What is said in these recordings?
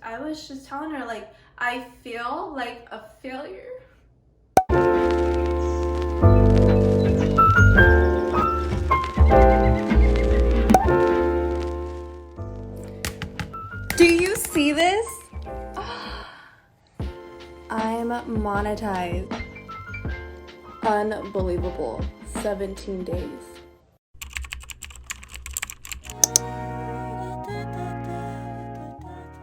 I was just telling her, like, I feel like a failure. Do you see this? I'm monetized. Unbelievable. 17 days.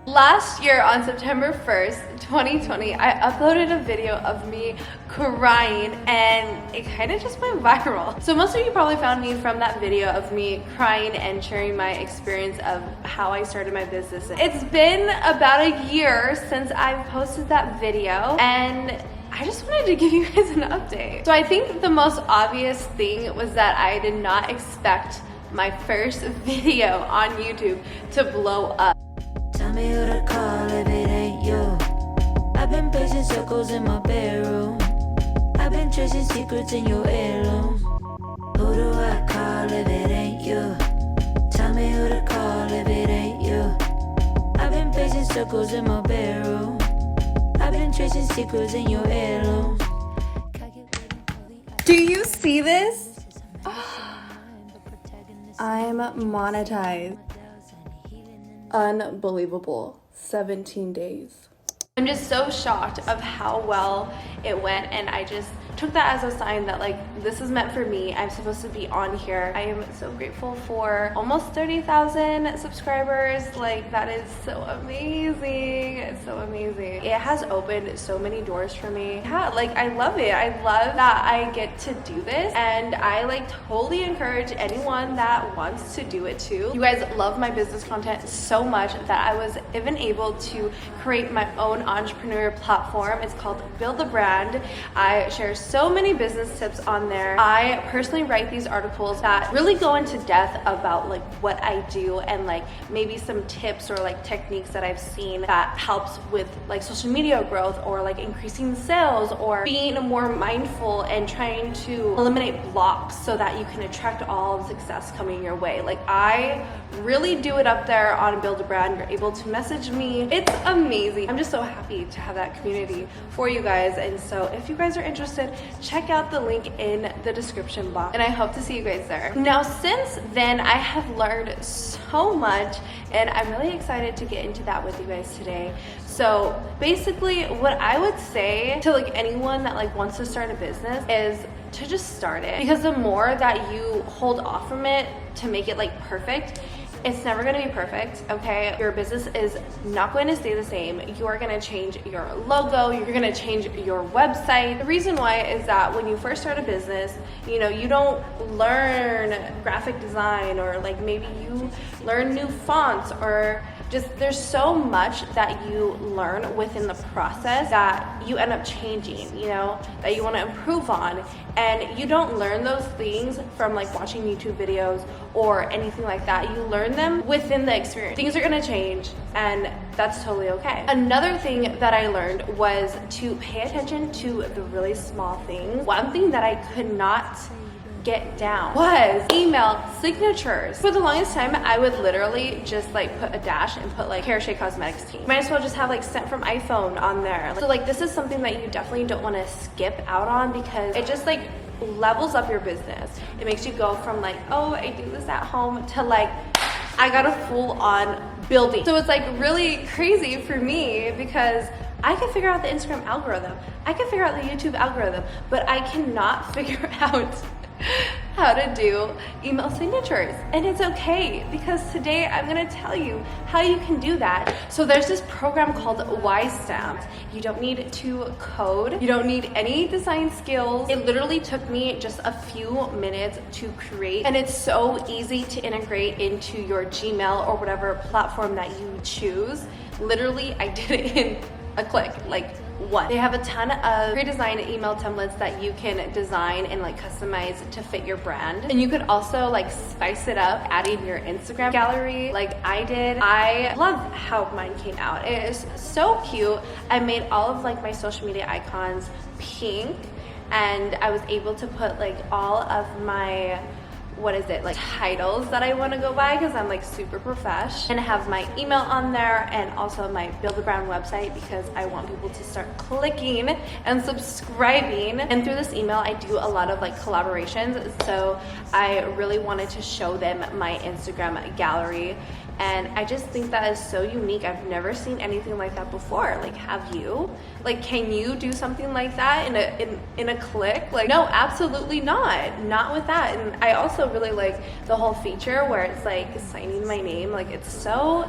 Last year on September 1st, 2020, I uploaded a video of me crying and it kind of just went viral. So most of you probably found me from that video of me crying and sharing my experience of how I started my business. It's been about a year since I've posted that video and I just wanted to give you guys an update. So I think the most obvious thing was that I did not expect my first video on YouTube to blow up. Tell me who to call if it ain't you. I've been pacing circles in my bedroom. I've been tracing secrets in your heirlooms. Who do I call if it ain't you? Tell me who to call if it ain't you. I've been pacing circles in my bedroom. I've been tracing secrets in your heirlooms. Do you see this? I'm monetized. Unbelievable. 17 days. I'm just so shocked of how well it went, and I just took that as a sign that like this is meant for me. I'm supposed to be on here. I am so grateful for almost 30,000 subscribers. Like that is so amazing. It's so amazing. It has opened so many doors for me. Yeah, like I love it. I love that I get to do this, and I like totally encourage anyone that wants to do it too. You guys love my business content so much that I was even able to create my own entrepreneur platform. It's called Build a Brand. I share so many business tips on there. I personally write these articles that really go into depth about like what I do and like maybe some tips or like techniques that I've seen that helps with like social media growth or like increasing sales or being more mindful and trying to eliminate blocks so that you can attract all the success coming your way. Like I really do it up there on Build a Brand. You're able to message me. It's amazing. I'm just so happy to have that community for you guys, and so if you guys are interested, check out the link in the description box, and I hope to see you guys there. Now since then I have learned so much, and I'm really excited to get into that with you guys today. So basically what I would say to like anyone that like wants to start a business is to just start it, because the more that you hold off from it to make it like perfect, it's never going to be perfect, okay? Your business is not going to stay the same. You are going to change your logo. You're going to change your website. The reason why is that when you first start a business, you know, you don't learn graphic design, or like maybe you learn new fonts, or just there's so much that you learn within the process that you end up changing, you know, that you want to improve on. And you don't learn those things from like watching YouTube videos or anything like that. You learn them within the experience. Things are going to change, and that's totally okay. Another thing that I learned was to pay attention to the really small things. One thing that I could not get down was email signatures. For the longest time, I would literally just like put a dash and put like Hair Shea Cosmetics team. Might as well just have like sent from iPhone on there. So like this is something that you definitely don't want to skip out on, because it just like levels up your business. It makes you go from like, oh, I do this at home, to like, I got a full on building. So it's like really crazy for me, because I can figure out the Instagram algorithm. I can figure out the YouTube algorithm, but I cannot figure out how to do email signatures. And it's okay, because today I'm gonna tell you how you can do that. So there's this program called Y-Stamps. You don't need to code. You don't need any design skills. It literally took me just a few minutes to create, and it's so easy to integrate into your Gmail or whatever platform that you choose. Literally, I did it in a click, like one. They have a ton of pre-designed email templates that you can design and like customize to fit your brand. And you could also like spice it up, adding your Instagram gallery like I did. I love how mine came out. It is so cute. I made all of like my social media icons pink, and I was able to put like all of my what is it, like titles that I want to go by because I'm like super profesh, and have my email on there and also my Build a Brand website because I want people to start clicking and subscribing. And through this email I do a lot of like collaborations, so I really wanted to show them my Instagram gallery. And I just think that is so unique. I've never seen anything like that before. Like, have you? Like, can you do something like that in a click? Like, no, absolutely not. Not with that. And I also really like the whole feature where it's like signing my name. Like, it's so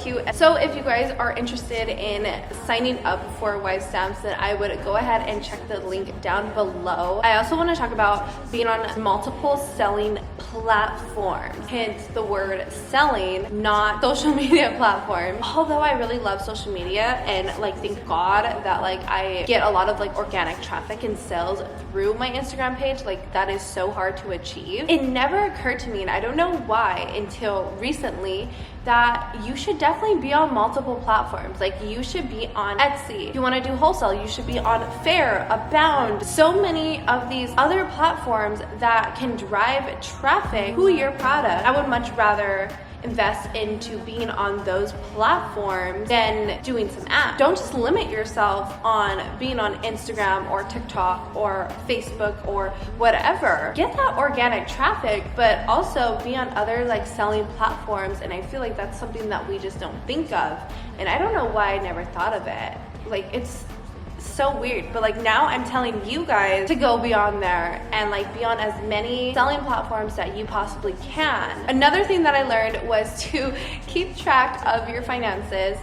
cute. So if you guys are interested in signing up for Wise Stamps, then I would go ahead and check the link down below. I also want to talk about being on multiple selling platforms. Hence the word selling, not social media platforms. Although I really love social media, and like thank God that like I get a lot of like organic traffic and sales through my Instagram page. Like, that is so hard to achieve. It never occurred to me, and I don't know why until recently, that you should definitely be on multiple platforms. Like, you should be on Etsy. If you want to do wholesale, you should be on Faire, Abound, so many of these other platforms that can drive traffic to your product. I would much rather invest into being on those platforms than doing some apps. Don't just limit yourself on being on Instagram or TikTok or Facebook or whatever. Get that organic traffic, but also be on other like selling platforms. And I feel like that's something that we just don't think of. And I don't know why I never thought of it. Like, it's so weird, but like now I'm telling you guys to go beyond there and like be on as many selling platforms that you possibly can. Another thing that I learned was to keep track of your finances.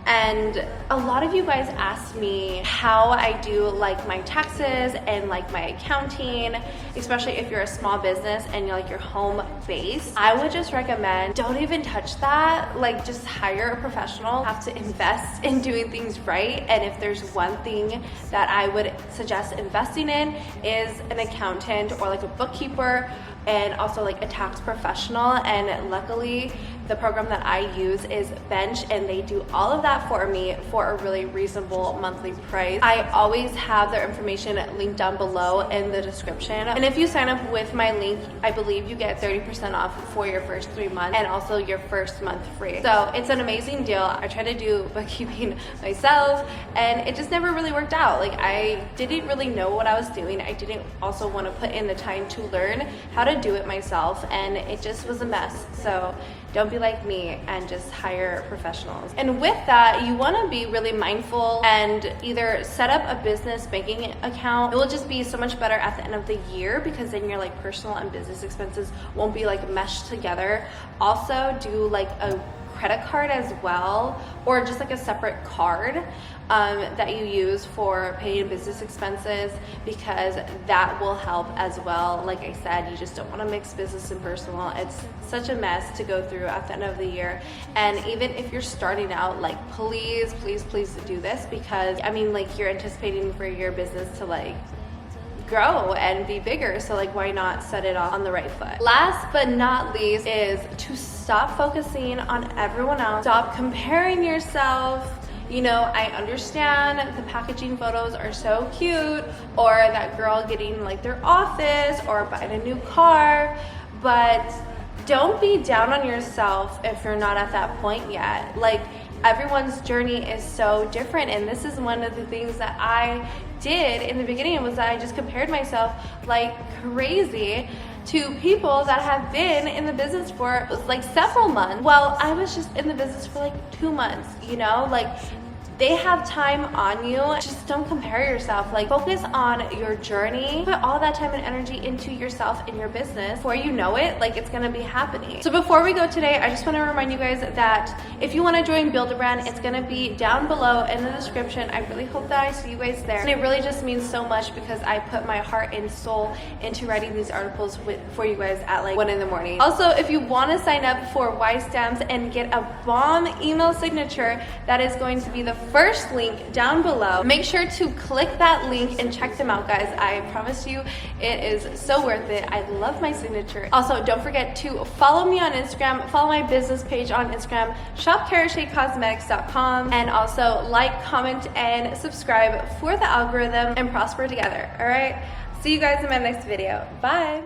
And a lot of you guys asked me how I do like my taxes and like my accounting, especially if you're a small business and you're like your home base. I would just recommend don't even touch that. Like, just hire a professional. You have to invest in doing things right. And if there's one thing that I would suggest investing in is an accountant or like a bookkeeper, and also like a tax professional. And luckily the program that I use is Bench, and they do all of that for me for a really reasonable monthly price. I always have their information linked down below in the description. And if you sign up with my link, I believe you get 30% off for your first 3 months and also your first month free. So it's an amazing deal. I try to do bookkeeping myself and it just never really worked out. Like, I didn't really know what I was doing. I didn't also want to put in the time to learn how to do it myself, and it just was a mess. So don't be like me and just hire professionals. And with that, you want to be really mindful and either set up a business banking account. It will just be so much better at the end of the year because then your like personal and business expenses won't be like meshed together. Also, do like a credit card as well, or just like a separate card that you use for paying business expenses, because that will help as well. Like I said, you just don't want to mix business and personal. It's such a mess to go through at the end of the year. And even if you're starting out, like please do this, because I mean, like, you're anticipating for your business to like grow and be bigger, so like why not set it off on the right foot? Last but not least is to stop focusing on everyone else. Stop comparing yourself. You know, I understand the packaging photos are so cute, or that girl getting like their office or buying a new car, but don't be down on yourself if you're not at that point yet. Like, everyone's journey is so different, and this is one of the things that I did in the beginning, was that I just compared myself like crazy to people that have been in the business for like several months. Well, I was just in the business for like 2 months, you know, like they have time on you. Just don't compare yourself. Like, focus on your journey. Put all that time and energy into yourself and your business. Before you know it, like, it's gonna be happening. So before we go today, I just wanna remind you guys that if you wanna join Build a Brand, it's gonna be down below in the description. I really hope that I see you guys there. And it really just means so much because I put my heart and soul into writing these articles for you guys at like 1 in the morning. Also, if you wanna sign up for Wise Stamps and get a bomb email signature, that is going to be the first link down below. Make sure to click that link and check them out, guys. I promise you it is so worth it. I love my signature. Also, don't forget to follow me on Instagram, follow my business page on Instagram, shopcarachecosmetics.com, and also like, comment, and subscribe for the algorithm and prosper together. All right, see you guys in my next video. Bye.